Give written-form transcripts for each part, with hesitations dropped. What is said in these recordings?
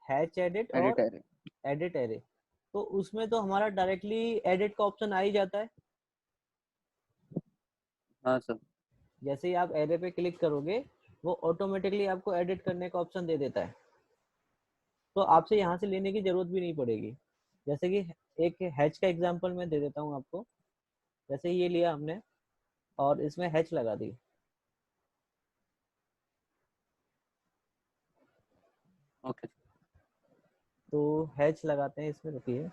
Hatch edit edit और array. Edit array. तो उसमें तो हमारा डायरेक्टली एडिट का ऑप्शन आ ही जाता है। हाँ सर। जैसे ही आप एरे पे क्लिक करोगे वो ऑटोमेटिकली आपको एडिट करने का ऑप्शन दे देता है, तो आपसे यहाँ से लेने की जरूरत भी नहीं पड़ेगी। जैसे कि एक हैच का एग्जांपल मैं दे देता हूँ आपको। जैसे ये लिया हमने और इसमें हैच लगा दी, ओके। तो हैच लगाते हैं इसमें, रुकिए।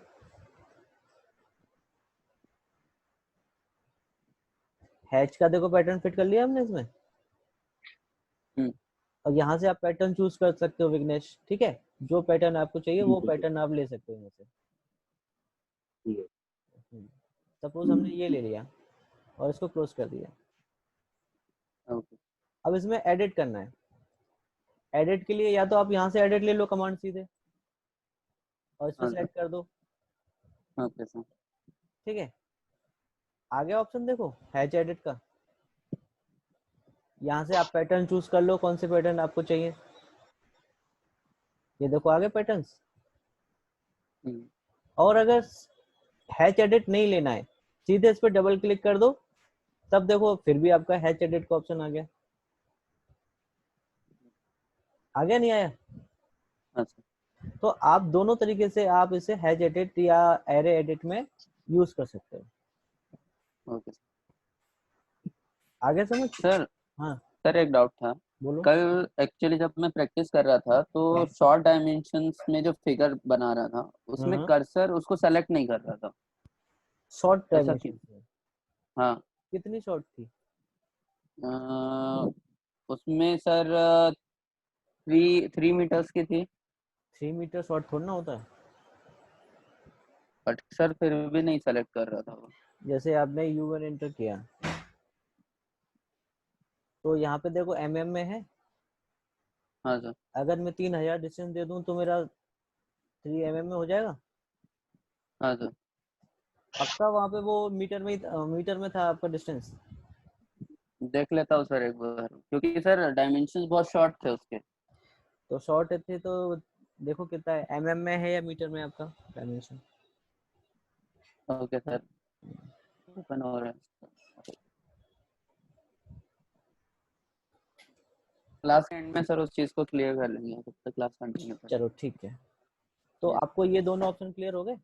हैच का देखो पैटर्न फिट कर लिया हमने इसमें, और यहाँ से आप पैटर्न चूज कर सकते हो विघ्नेश, ठीक है। जो पैटर्न आपको चाहिए वो पैटर्न आप ले सकते हो यहाँ से। सपोज हमने ये ले लिया और इसको क्लोज कर दिया। ओके। अब इसमें एडिट करना है। एडिट के लिए या तो आप यहाँ से एडिट ले लो कमांड सीधे और इस पे हाँ सर। सेलेक्ट कर दो, ओके सर। ठीक है। आगे ऑप्शन देखो हैच एडिट का, यहाँ से आप पैटर्न चूज कर लो कौन से पैटर्न आपको चाहिए। ये देखो आगे पैटर्न्स। और अगर हैच एडिट नहीं लेना है, सीधे इस पर डबल क्लिक कर दो, तब देखो फिर भी आपका हैच एडिट का ऑप्शन आ गया। आ गया नहीं आया? हाँ सर। तो आप दोनों तरीके से आप इसे हैच एडिट या एरे एडिट में यूज कर सकते हो। ओके आगे समझ? सर। हाँ सर एक डाउट था। बोलो। कल एक्चुअली जब मैं प्रैक्टिस कर रहा था तो शॉर्ट डायमेंशंस में जो फिगर बना रहा था उसमें हाँ, कर्सर उसको सेलेक्ट नहीं कर रहा था। शॉर्ट ऐसा क्यों? डायमेंशन में हाँ। कितनी शॉर्ट थी? अ, उसमें सर 3 मीटर्स की थी। 3 मीटर शॉर्ट थोड़ा ना होता है। बट सर फिर भी नहीं सेलेक्ट कर रहा था वो। जैसे आपने U1 एंटर किया तो यहाँ पे देखो mm में है। हाँ सर। अगर मैं 3000 डिस्टेंस दे दूं तो मेरा 3 mm में हो जाएगा। हाँ सर। पक्का वहाँ पे वो मीटर में था आपका डिस्टेंस? देख लेता हूँ सर एक बार, क्योंकि सर डायमेंशंस बहुत शॉर्ट थे उसके। तो शॉर्ट थे तो देखो कितना है, mm में है या मीटर में आपका डायमेंशन। Okay sir. ओपन हो रहा है। क्लास के एंड में सर उस चीज को क्लियर कर लेंगे, तब तक क्लास कंटिन्यू चलो ठीक है। तो करें। आपको ये दोनों ऑप्शन क्लियर हो गए,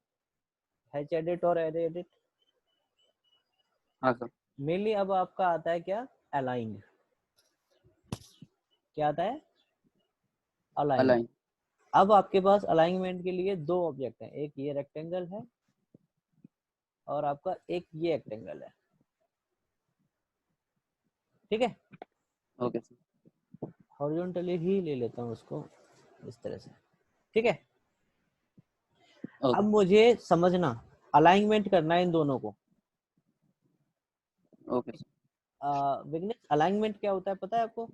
हैच एडिट और एरे एडिट। हाँ सर। मेनली अब आपका आता है क्या, अलाइंड। क्या आता है? अलाइन। अलाइन। अब आपके पास अलाइनमेंट के लिए दो ऑब्जेक्ट हैं, एक ये रेक्टेंगल है और आपका एक ये रेक्टेंगल है, ठीक है। Okay sir. हॉरिजॉन्टली ही ले लेता हूँ उसको इस तरह से, ठीक है। अब ओके। मुझे समझना, अलाइनमेंट करना है इन दोनों को। Okay sir. विघ्नेश अलाइनमेंट क्या होता है पता है आपको?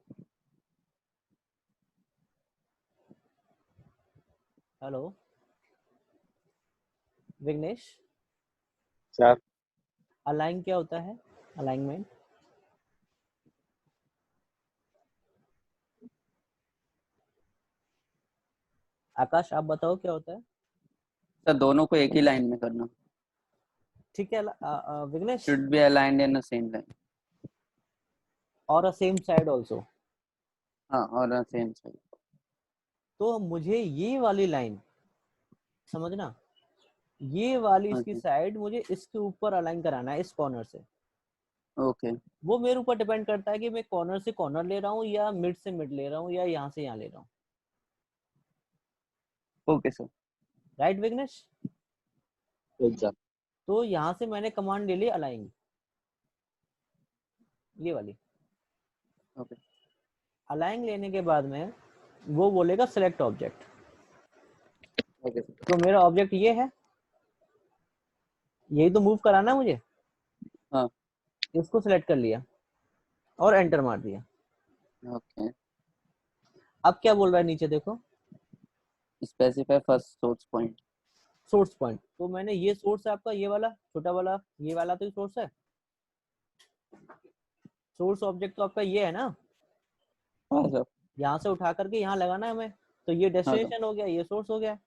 हेलो विघ्नेश, सर अलाइन क्या होता है? अलाइनमेंट आकाश आप बताओ क्या होता है? सर दोनों को एक ही लाइन में करना। ठीक है Vighnesh. Should be aligned in the same line. और अ सेम साइड ऑल्सो। हाँ, और सेम साइड। तो मुझे ये वाली लाइन समझना, ये वाली हाँ इसकी जी। साइड मुझे इसके ऊपर अलाइन कराना है, इस कॉर्नर से। ओके। वो मेरे ऊपर डिपेंड करता है कि मैं कॉर्नर से कॉर्नर ले रहा हूँ या मिड से मिड ले रहा हूँ या यहाँ से यहाँ ले रहा हूँ। Okay sir. Right Vighnesh? Exam. तो यहाँ से मैंने कमांड ले ली अलाइन, ये वाली। ओके। अलाइन लेने के बाद में वो बोलेगा सिलेक्ट ऑब्जेक्ट। Okay sir. तो मेरा ऑब्जेक्ट ये है, यही तो मूव कराना है मुझे। हाँ। इसको सिलेक्ट कर लिया और एंटर मार दिया। ओके। अब क्या बोल रहा है नीचे देखो, specify first source point. Source point. तो मैंने ये सोर्स है आपका, ये वाला छोटा वाला, ये वाला तो सोर्स है। सोर्स ऑब्जेक्ट तो आपका ये है ना, हाँ सर। यहाँ से उठा करके यहाँ लगाना है हमें। तो ये सर। डेस्टिनेशन हो गया, ये सोर्स हो गया।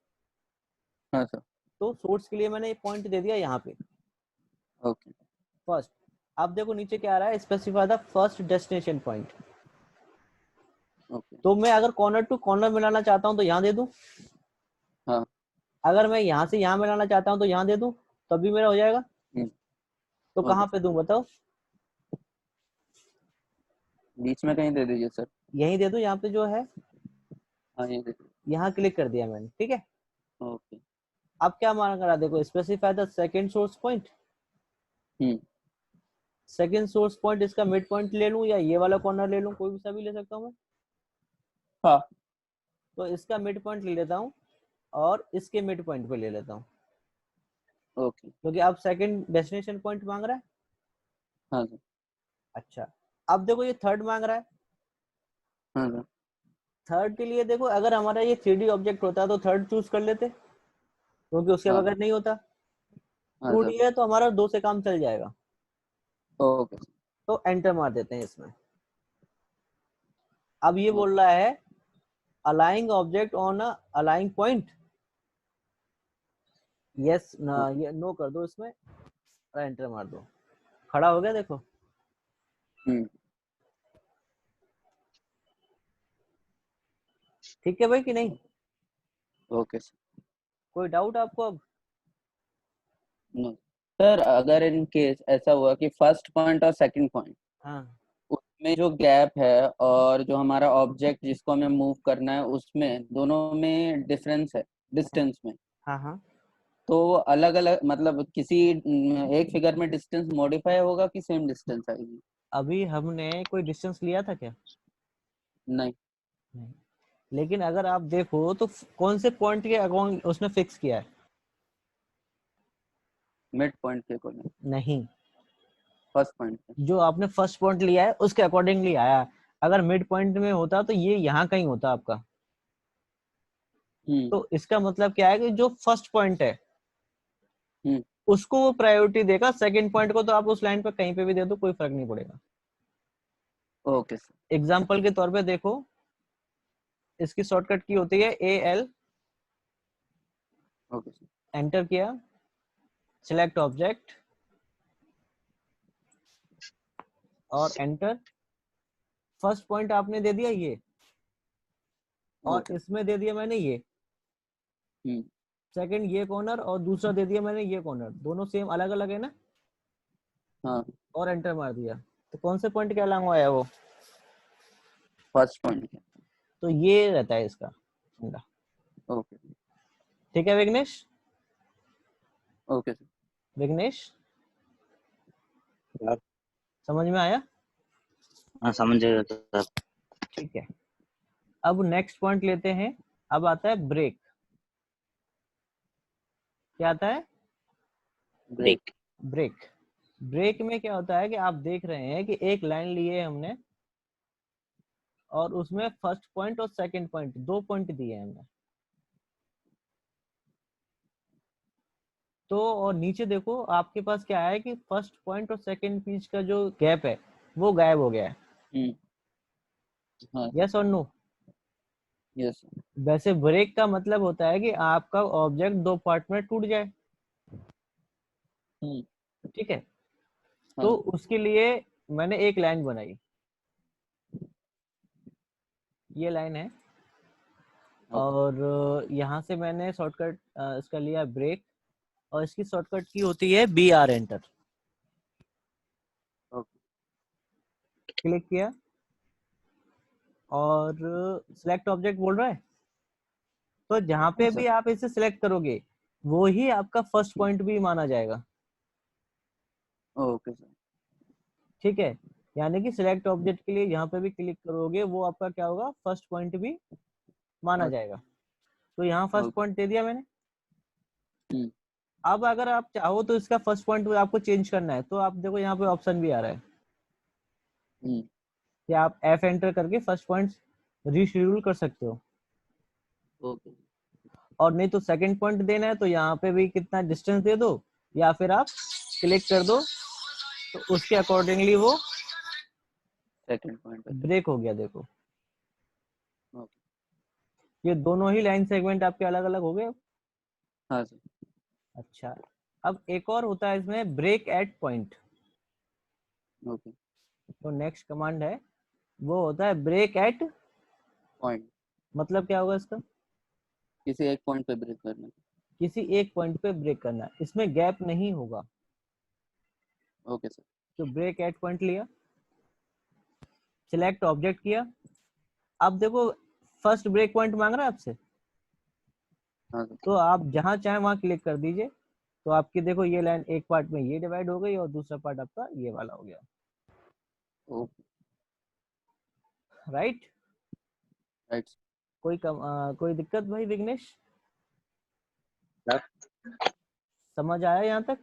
हाँ सर। तो सोर्स के लिए मैंने पॉइंट दे दिया यहाँ पे ओके फर्स्ट। अब देखो नीचे क्या आ रहा है, specify the first destination point. Okay. तो मैं अगर कॉर्नर टू कॉर्नर मिलाना चाहता हूँ तो यहाँ दे दूं। हाँ। अगर मैं यहाँ से यहाँ मिलाना चाहता हूँ तो यहाँ दे दूं, तभी मेरा हो जाएगा। तो ओके कहाँ पे दूं बताओ? बीच में कहीं दे दीजिए सर। यहीं दे दूं, यहाँ पे जो है हाँ ये दे दीजिए। यहाँ क्लिक कर दिया मैंने, ठीक है। ओके। अब क्या मांग रहा है, देखो specify the second source point. Second source point, इसका मिड पॉइंट ले लूं या ये वाला कॉर्नर ले लूं, कोई भी सा भी ले सकता हूं मैं। हाँ। तो इसका मिड पॉइंट ले लेता हूं और इसके मिड पॉइंट पे ले लेता हूं, ओके। क्योंकि अब सेकंड डेस्टिनेशन पॉइंट मांग रहा है। हाँ सर। अच्छा, अब देखो ये थर्ड मांग रहा है। हाँ सर। थर्ड के लिए देखो, अगर हमारा ये 3D ऑब्जेक्ट होता तो थर्ड चूज कर लेते, क्योंकि उसके हाँ। बगैर नहीं होता। हाँ 2D सर। है तो हमारा 2 से काम चल जाएगा। Okay sir. तो एंटर मार देते हैं इसमें। अब ये ओके। बोल रहा है aligning object on a aligning point. Yes ना, ये नो कर दो इसमें और एंटर मार दो। खड़ा हो गया देखो। ठीक है भाई कि नहीं? Okay sir. कोई डाउट आपको अब? नो सर, अगर इन केस ऐसा हुआ कि फर्स्ट पॉइंट और सेकंड पॉइंट हाँ उसमें जो गैप है और जो हमारा ऑब्जेक्ट जिसको हमें मूव करना है उसमें दोनों में डिफरेंस है डिस्टेंस में, हाँ हाँ। तो अलग अलग मतलब किसी एक फिगर में डिस्टेंस मॉडिफाई होगा कि सेम डिस्टेंस आएगी? अभी हमने कोई डिस्टेंस लिया था क्या? नहीं। नहीं। लेकिन अगर आप देखो तो कौन से पॉइंट के अकाउंट उसने फिक्स किया है? मिड पॉइंट के अकॉर्डिंग, नहीं, फर्स्ट पॉइंट पे। जो आपने फर्स्ट पॉइंट लिया है उसके अकॉर्डिंगली आया। अगर मिड पॉइंट में होता तो ये यहाँ कहीं होता आपका। तो इसका मतलब क्या है कि जो फर्स्ट पॉइंट है हम्म। उसको वो प्रायोरिटी देगा, सेकंड पॉइंट को तो आप उस लाइन पर कहीं पे भी दे दो, कोई फर्क नहीं पड़ेगा। Okay sir. एग्जाम्पल के तौर पे देखो, इसकी शॉर्टकट की होती है AL। Okay sir. एंटर किया, सिलेक्ट ऑब्जेक्ट और एंटर। फर्स्ट पॉइंट आपने दे दिया ये, और ओके। इसमें दे दिया मैंने ये हम्म। सेकंड ये कॉर्नर, और दूसरा दे दिया मैंने ये कॉर्नर, दोनों सेम अलग अलग है ना। हाँ। और एंटर मार दिया, तो कौन से पॉइंट के अलावा आया वो? First point. तो ये रहता है इसका फंडा। ओके। ठीक है Vighnesh? Okay sir. Vighnesh sir समझ में आया? हाँ समझ गए सर। ठीक है। अब नेक्स्ट पॉइंट लेते हैं। अब आता है ब्रेक। क्या आता है? ब्रेक। ब्रेक। ब्रेक में क्या होता है कि आप देख रहे हैं कि एक लाइन ली है हमने और उसमें फर्स्ट पॉइंट और सेकंड पॉइंट, 2 पॉइंट दिए हैं हमने। तो और नीचे देखो आपके पास क्या है कि फर्स्ट पॉइंट और सेकंड बीच का जो गैप है वो गायब हो गया है। हाँ। यस और नो? यस। वैसे ब्रेक का मतलब होता है कि आपका ऑब्जेक्ट 2 पार्ट में टूट जाए। ठीक है। तो हाँ। उसके लिए मैंने एक लाइन बनाई, ये लाइन है। और यहाँ से मैंने शॉर्टकट इसका लिया ब्रेक, और इसकी शॉर्टकट की होती है BR एंटर। क्लिक किया और सिलेक्ट ऑब्जेक्ट बोल रहा है, तो जहां पे भी आप इसे सिलेक्ट करोगे वो ही आपका फर्स्ट पॉइंट भी माना जाएगा। Okay sir. ठीक है, यानी कि सिलेक्ट ऑब्जेक्ट के लिए जहां पे भी क्लिक करोगे वो आपका क्या होगा, फर्स्ट पॉइंट भी माना जाएगा। तो यहाँ फर्स्ट पॉइंट दे दिया मैंने। अब अगर आप चाहो तो इसका फर्स्ट पॉइंट आपको चेंज करना है, तो आप देखो यहाँ पे ऑप्शन भी आ रहा है कि आप F एंटर करके फर्स्ट पॉइंट रीशेड्यूल कर सकते हो। ओके। और नहीं तो सेकंड पॉइंट देना है तो यहाँ पे भी कितना डिस्टेंस दे दो, या फिर आप क्लिक कर दो, तो उसके अकॉर्डिंगली वो सेकंड पॉइंट। ब्रेक हो गया देखो। ये दोनों ही लाइन सेगमेंट आपके अलग अलग हो गए। हाँ सर। अच्छा, अब एक और होता है इसमें ब्रेक एट पॉइंट। ओके। तो नेक्स्ट कमांड है वो होता है ब्रेक एट पॉइंट, मतलब क्या होगा इसका? किसी एक पॉइंट पे ब्रेक करना। किसी एक पॉइंट पे ब्रेक करना, इसमें गैप नहीं होगा। Okay sir. तो ब्रेक एट पॉइंट लिया, सिलेक्ट ऑब्जेक्ट किया। अब देखो फर्स्ट ब्रेक पॉइंट मांग रहा है आपसे, हाँ सर। तो आप जहां चाहे वहां क्लिक कर दीजिए। तो आपकी देखो ये लाइन एक पार्ट में ये डिवाइड हो गई और दूसरा पार्ट आपका ये वाला हो गया। ओके। राइट? राइट। कोई दिक्कत भाई विघ्नेश? सर समझ आया यहाँ तक?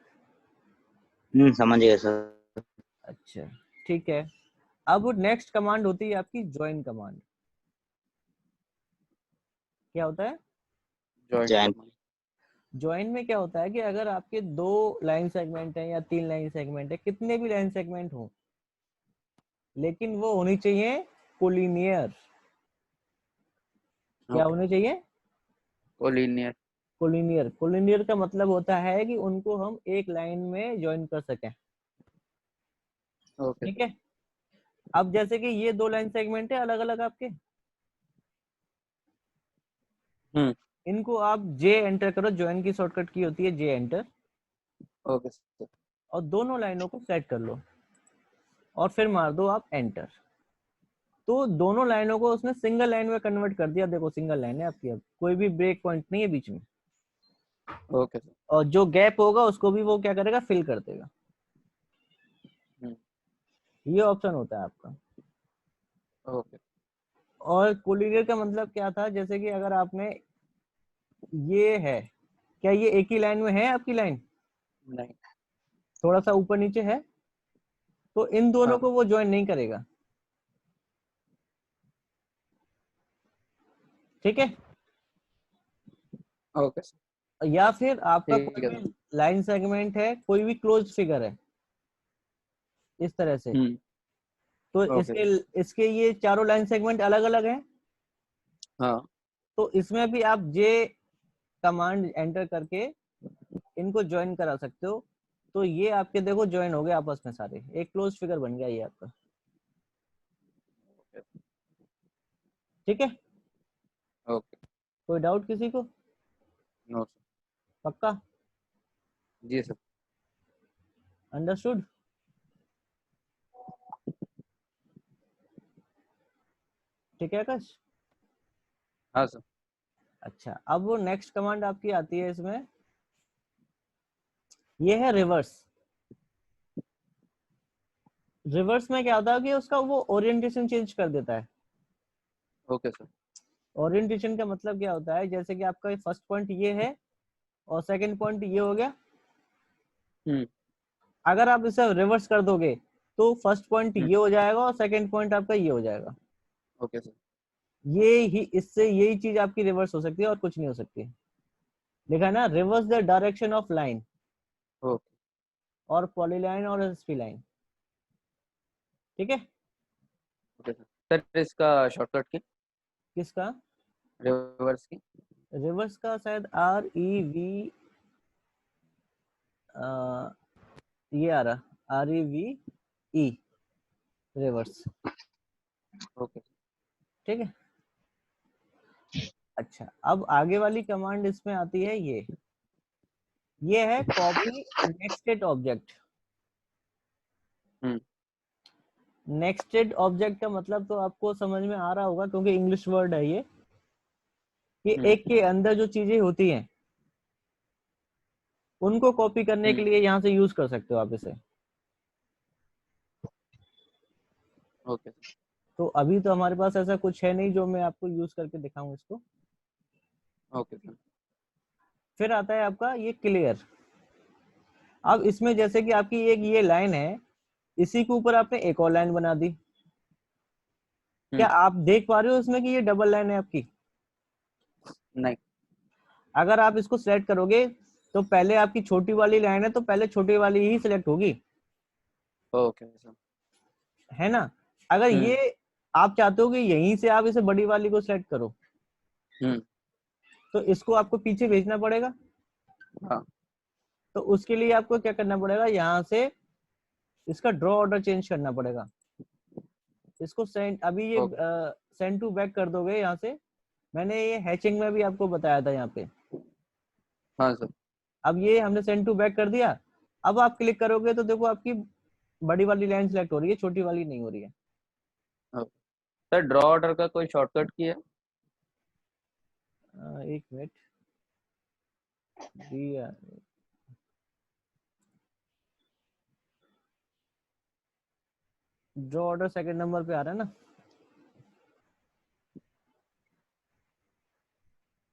समझ गए सर। अच्छा, ठीक है। अब नेक्स्ट कमांड होती है आपकी ज्वाइन कमांड। क्या होता है जॉइन। ज्वाइन में? क्या होता है कि अगर आपके 2 लाइन सेगमेंट है या 3 लाइन सेगमेंट है, कितने भी लाइन सेगमेंट हो, लेकिन वो होनी चाहिए कोलिनियर। क्या ओके। होने चाहिए? कोलिनियर। कोलिनियर। कोलिनियर का मतलब होता है कि उनको हम एक लाइन में ज्वाइन कर सकें। ओके ठीक सर। है। अब जैसे कि ये 2 लाइन सेगमेंट है अलग अलग आपके, हम्म। इनको आप जे एंटर करो। ज्वाइन की शॉर्टकट की होती है जे एंटर, ओके सर। और दोनों लाइनों को सेट कर लो और फिर मार दो आप एंटर। तो दोनों लाइनों को उसने सिंगल लाइन में कन्वर्ट कर दिया। देखो सिंगल लाइन है आपकी, अब कोई भी ब्रेक पॉइंट नहीं है बीच में, ओके सर। और जो गैप होगा उसको भी वो क्या करेगा, फिल कर देगा। हम्म। ये ऑप्शन होता है आपका। ओके। और कोलिनियर का मतलब क्या था, जैसे कि अगर आपने ये है, क्या ये एक ही लाइन में है आपकी लाइन, नहीं। थोड़ा सा ऊपर नीचे है, तो इन दोनों हाँ। को वो ज्वाइन नहीं करेगा। ठीक है। Okay sir. या फिर आपका ठीक कोई है भी सर। लाइन सेगमेंट है, कोई भी क्लोज फिगर है इस तरह से, हम्म। तो ओके इसके सर। इसके ये चारों लाइन सेगमेंट अलग अलग हैं, हाँ। तो इसमें भी आप जे कमांड एंटर करके इनको ज्वाइन करा सकते हो। तो ये आपके देखो ज्वाइन हो गए आपस में सारे, एक क्लोज फिगर बन गया ये आपका। ठीक है। ओके। कोई डाउट किसी को? No sir. पक्का? जी सर। अंडरस्टूड? ठीक है आकाश। हाँ सर। अच्छा, अब वो नेक्स्ट कमांड आपकी आती है इसमें, ये है रिवर्स। रिवर्स में क्या होता है कि उसका वो ओरिएंटेशन चेंज कर देता है। Okay sir. ओरिएंटेशन का मतलब क्या होता है, जैसे कि आपका फर्स्ट पॉइंट ये है और सेकंड पॉइंट ये हो गया। हम्म। अगर आप इसे रिवर्स कर दोगे तो फर्स्ट पॉइंट हम्म। ये हो जाएगा और सेकंड पॉइंट आपका ये हो जाएगा। Okay sir. ये ही, इससे यही चीज आपकी रिवर्स हो सकती है और कुछ नहीं हो सकती। लिखा है ना, reverse the direction of line, okay. और पॉलीलाइन और एसपी लाइन। ठीक है। Okay sir. सर इसका शॉर्टकट की, किसका? रिवर्स की। रिवर्स का शायद REV, ये आ रहा REVE, रिवर्स। ओके। ठीक है। अच्छा, अब आगे वाली कमांड इसमें आती है ये है कॉपी नेक्स्टेड ऑब्जेक्ट। हम्म। नेक्स्टेड ऑब्जेक्ट का मतलब तो आपको समझ में आ रहा होगा, क्योंकि इंग्लिश वर्ड है ये, कि हम्म। एक के अंदर जो चीजें होती हैं उनको कॉपी करने के हम्म। लिए यहाँ से यूज कर सकते हो आप इसे। ओके। तो अभी तो हमारे पास ऐसा कुछ है नहीं जो मैं आपको यूज करके दिखाऊं इसको। Okay sir. फिर आता है आपका ये क्लियर। अब इसमें जैसे कि आपकी एक ये लाइन है, इसी के ऊपर आपने एक और लाइन बना दी। क्या हम्म। आप देख पा रहे हो इसमें कि ये डबल लाइन है आपकी? नहीं। अगर आप इसको सिलेक्ट करोगे तो पहले आपकी छोटी वाली लाइन है, तो पहले छोटी वाली ही सिलेक्ट होगी, ओके सर। है ना? अगर हम्म। ये आप चाहते हो कि यहीं से आप इसे बड़ी वाली को सिलेक्ट करो, तो इसको आपको पीछे भेजना पड़ेगा। हाँ। तो उसके लिए आपको क्या करना पड़ेगा, यहाँ से इसका ड्रॉ ऑर्डर चेंज करना पड़ेगा। इसको सेंड, अभी ये सेंड टू बैक कर दोगे यहाँ से। मैंने ये हैचिंग में भी आपको बताया था यहाँ पे। हाँ सर। अब ये हमने सेंड टू बैक कर दिया। अब आप क्लिक करोगे तो देखो आपकी बड़ी वाली लाइन सिलेक्ट हो रही है, छोटी वाली नहीं हो रही है। सर ड्रॉ ऑर्डर का कोई शॉर्टकट की है? एक minute, draw order second number पे आ रहा है ना,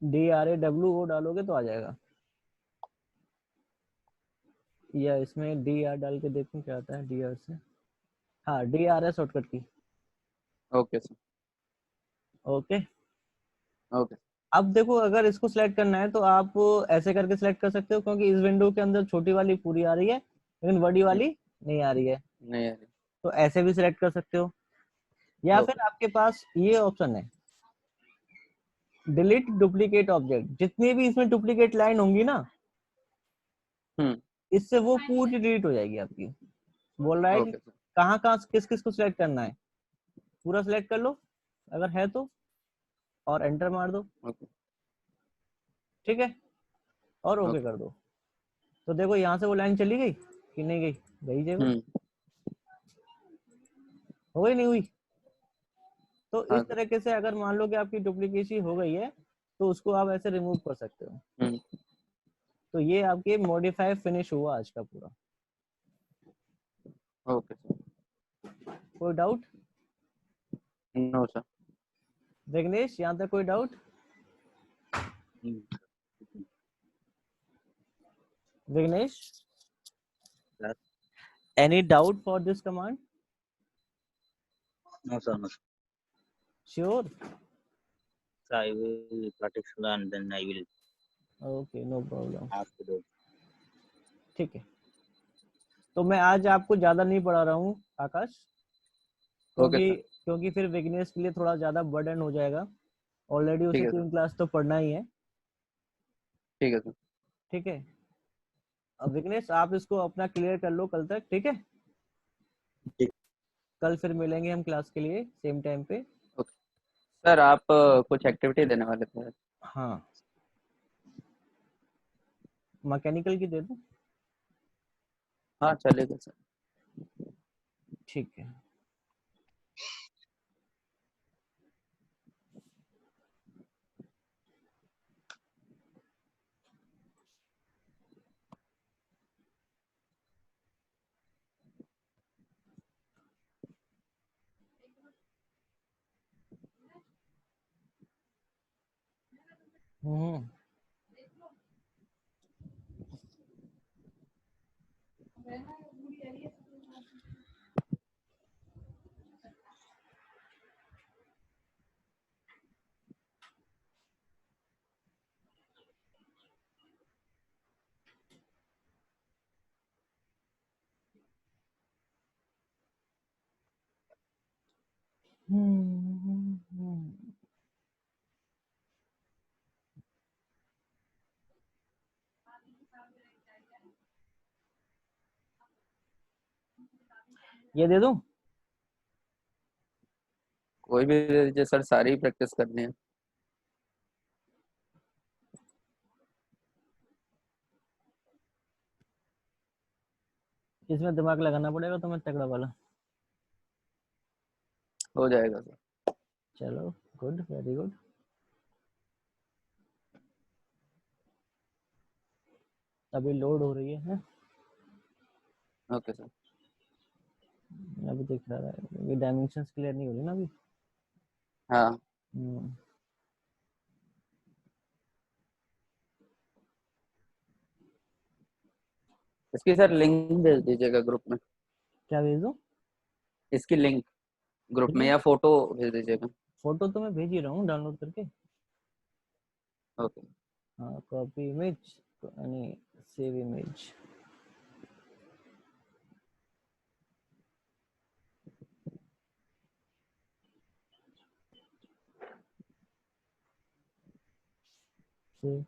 DRAW डालोगे तो आ जाएगा, या इसमें DR डाल के देखूं क्या आता है। DR से, हाँ DR है शॉर्टकट की। Okay sir. ओके। ओके। अब देखो अगर इसको सिलेक्ट करना है तो आप ऐसे करके सिलेक्ट कर सकते हो, क्योंकि इस विंडो के अंदर छोटी वाली पूरी आ रही है लेकिन बड़ी वाली नहीं आ रही है। नहीं आ रही। तो ऐसे भी सिलेक्ट कर सकते हो, या ओके। फिर आपके पास ये ऑप्शन है डिलीट डुप्लीकेट ऑब्जेक्ट। जितनी भी इसमें डुप्लीकेट लाइन होंगी ना, इससे वो पूरी डिलीट हो जाएगी आपकी। बोल रहा है कि ओके सर। कहाँ कहाँ किस किस को सिलेक्ट करना है, पूरा सिलेक्ट कर लो अगर है तो, और एंटर मार दो। ओके। ठीक है, और ओके ओके। कर दो। तो देखो यहाँ से वो लाइन चली गई कि नहीं गई, गई देखो, हो गई नहीं हुई। तो हाँ इस सर। तरीके से अगर मान लो कि आपकी डुप्लीकेसी हो गई है तो उसको आप ऐसे रिमूव कर सकते हो। तो ये आपके मॉडिफाई फिनिश हुआ आज का पूरा। Okay sir. कोई डाउट? No sir. विघ्नेश, यहाँ तक कोई doubt? Vignesh, Sir. any doubt for this command? No, sir. No, sir. Sure. So I will practice and then I will Okay, no problem. ask the. ठीक है, तो मैं आज आपको ज्यादा नहीं पढ़ा रहा हूँ आकाश, ओके क्योंकि सर। क्योंकि फिर विघ्नेश के लिए थोड़ा ज्यादा बर्डन हो जाएगा। ऑलरेडी ठीक उसे है 3 सर। क्लास तो पढ़ना ही है। ठीक है सर। ठीक है, अब विघ्नेश आप इसको अपना क्लियर कर लो कल तक। ठीक है, ठीक। कल फिर मिलेंगे हम क्लास के लिए सेम टाइम पे। ओके सर, आप कुछ एक्टिविटी देने वाले थे? हाँ, मैकेनिकल की दे दूं? हाँ चलेगा सर। ठीक है। हम्म, ये दे दूं? कोई भी दे दीजिए सर, सारी प्रैक्टिस करनी है। इसमें दिमाग लगाना पड़ेगा तुम्हें तगड़ा वाला। हो जाएगा सर। चलो, गुड, वेरी गुड। अभी लोड हो रही है? Okay sir. अभी दिख रहा है, ये डायमेंशंस क्लियर नहीं हो रही ना अभी। हाँ। इसकी सर लिंक भेज दीजिएगा ग्रुप में। क्या भेज दूं? इसकी लिंक ग्रुप में, लिंक? या फोटो भेज दीजिएगा। फोटो तो मैं भेज ही रहा हूँ डाउनलोड करके। ओके। हाँ, कॉपी इमेज, यानी सेव इमेज। 6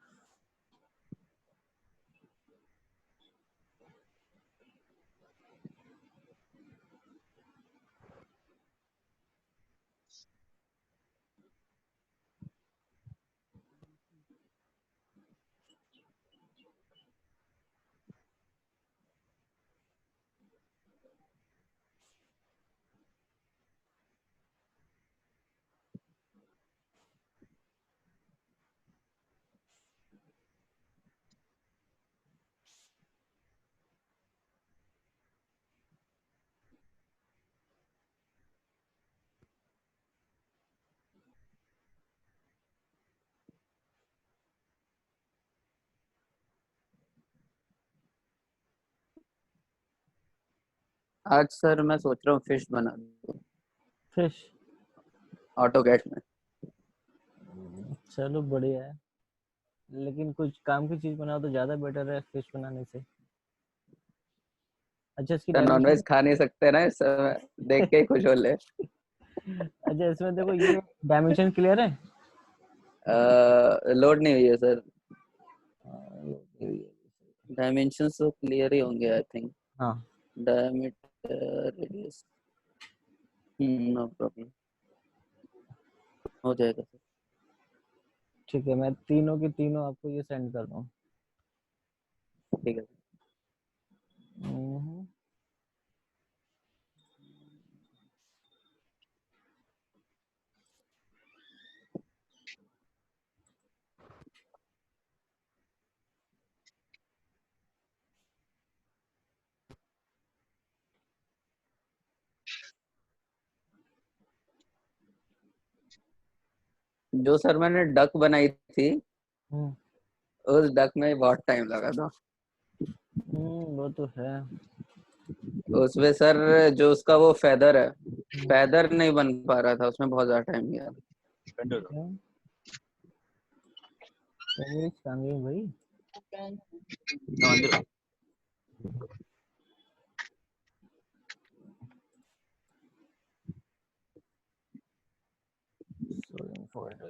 आज सर मैं सोच रहा हूँ फिश बना दूँ फिश। ऑटोकैड में। चलो बढ़िया है, लेकिन कुछ काम की चीज बनाओ तो ज्यादा बेटर है फिश बनाने से। अच्छा इसकी तो डायमेंशन, नॉनवेज खा नहीं सकते ना इस समय, देख के ही खुश हो ले। अच्छा इसमें देखो ये डायमेंशन क्लियर है। लोड नहीं हुई है सर, हाँ डायमेंशंस तो क्लियर ही होंगे आई थिंक। हाँ डायमीटर रेडियस, नो प्रॉब्लम, हो जाएगा सर। ठीक है, मैं तीनों की तीनों आपको ये सेंड कर रहा हूँ। ठीक है। हम्म, जो सर मैंने डक बनाई थी, हम्म, उस डक में बहुत टाइम लगा था। वो तो है। उसमें सर जो उसका वो फेदर है, फेदर नहीं बन पा रहा था, उसमें बहुत ज्यादा टाइम गया। तमीज कहाँ गई भाई? Sorting folder.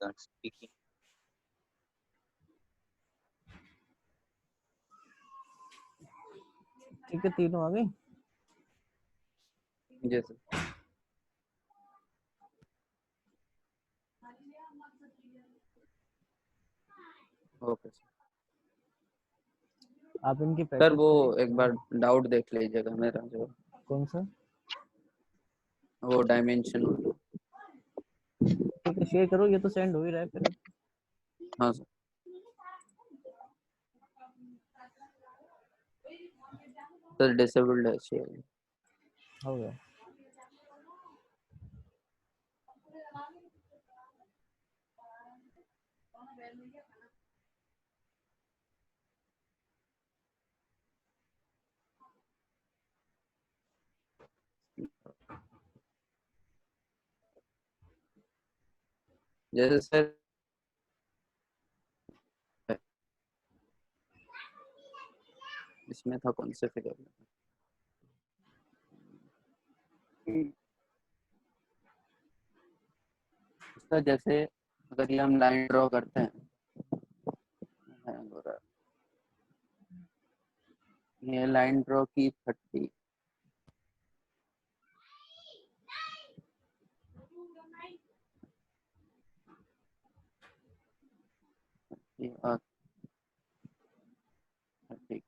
अच्छा, Speaking. ठीक है तीनों आ गई। जी सर। Okay sir. आप इनकी सर प्रैक्टिस वो करिए। एक बार डाउट देख लीजिएगा मेरा, जो कौन सा? वो डायमेंशन। ठीक है शेयर करो, ये तो सेंड हो ही रहा है फिर। हाँ सर। सर डिसेबल्ड है शेयर। हो गया। जैसे सर इसमें था कौन से फिगर में, सर जैसे अगर ये हम लाइन ड्रॉ करते हैं, ये लाइन ड्रॉ की 30, और 30।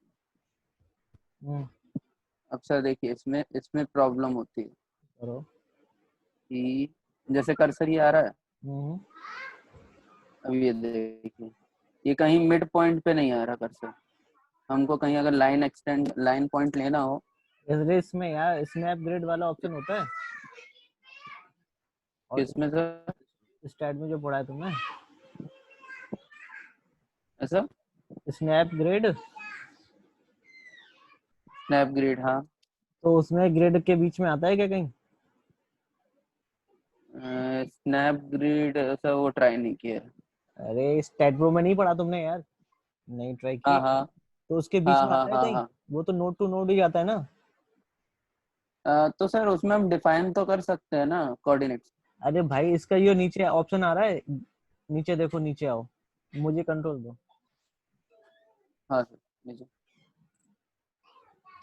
अब सर देखिए इसमें इसमें प्रॉब्लम होती है करो। कि जैसे कर्सर ये आ रहा है, हम्म, अब ये देखिए ये कहीं मिड पॉइंट पे नहीं आ रहा कर्सर। हमको कहीं अगर लाइन एक्सटेंड लाइन पॉइंट लेना हो, इसमें यार स्नैप ग्रिड वाला ऑप्शन होता है, और इसमें सर स्टैट में जो पढ़ा है तुमने ऐसा स्नैप ग्रिड, स्नैप ग्रिड, हाँ। तो उसमें ग्रिड के बीच में आता है क्या कहीं? स्नैप ग्रिड सर वो ट्राई नहीं किया है। अरे स्टैट प्रो में नहीं पढ़ा तुमने यार? नहीं ट्राई हाँ किया? हाँ तो उसके बीच हाँ में हाँ आता है हाँ कहीं? हाँ। वो तो नोड टू नोड ही आता है ना। तो सर उसमें हम डिफाइन तो कर सकते हैं ना कोऑर्डिनेट्स। अरे भाई इसका ये नीचे ऑप्शन आ रहा है, नीचे देखो, नीचे आओ, मुझे कंट्रोल दो, हाँ सर, नीचे।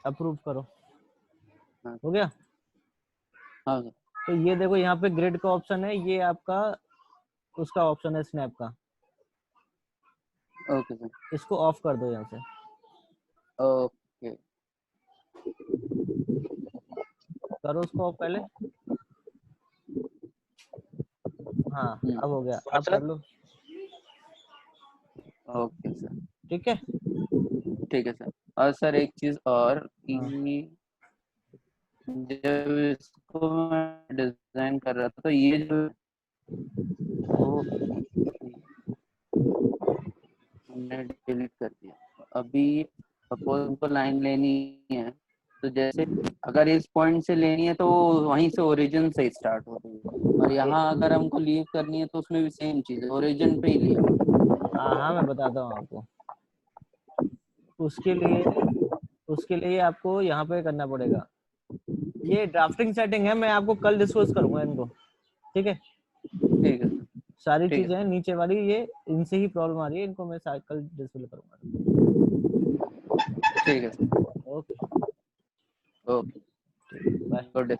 अप्रूव करो। हाँ हो गया? हाँ सर। तो ये देखो यहाँ पे ग्रिड का ऑप्शन है, ये आपका उसका ऑप्शन है स्नैप का। Okay sir. इसको ऑफ कर दो यहाँ से। ओके। करो उसको ऑफ पहले। हाँ अब हो गया, और अब सर? कर लो। Okay sir. ठीक है। ठीक है सर। और सर एक चीज और हाँ कि जब इसको मैं डिजाइन कर रहा था तो ये जो वो हमने डिलीट कर दिया। अभी सपोज हमको लाइन लेनी है, तो जैसे अगर इस पॉइंट से लेनी है तो वहीं से ओरिजिन से स्टार्ट हो रही है, और यहाँ अगर हमको लीव करनी है तो उसमें भी सेम चीज है, ओरिजिन पे ही लीव है। हाँ हाँ, मैं बताता हूँ आपको। उसके लिए आपको यहाँ पे करना पड़ेगा। ये ड्राफ्टिंग सेटिंग है, मैं आपको कल डिस्कस करूंगा इनको। ठीक है। ठीक है सर। सारी ठीक है चीजें सर। नीचे वाली, ये इनसे ही प्रॉब्लम आ रही है, इनको मैं कल डिस्कस करूंगा। ठीक है sir. Okay. Okay. Bye. Good day.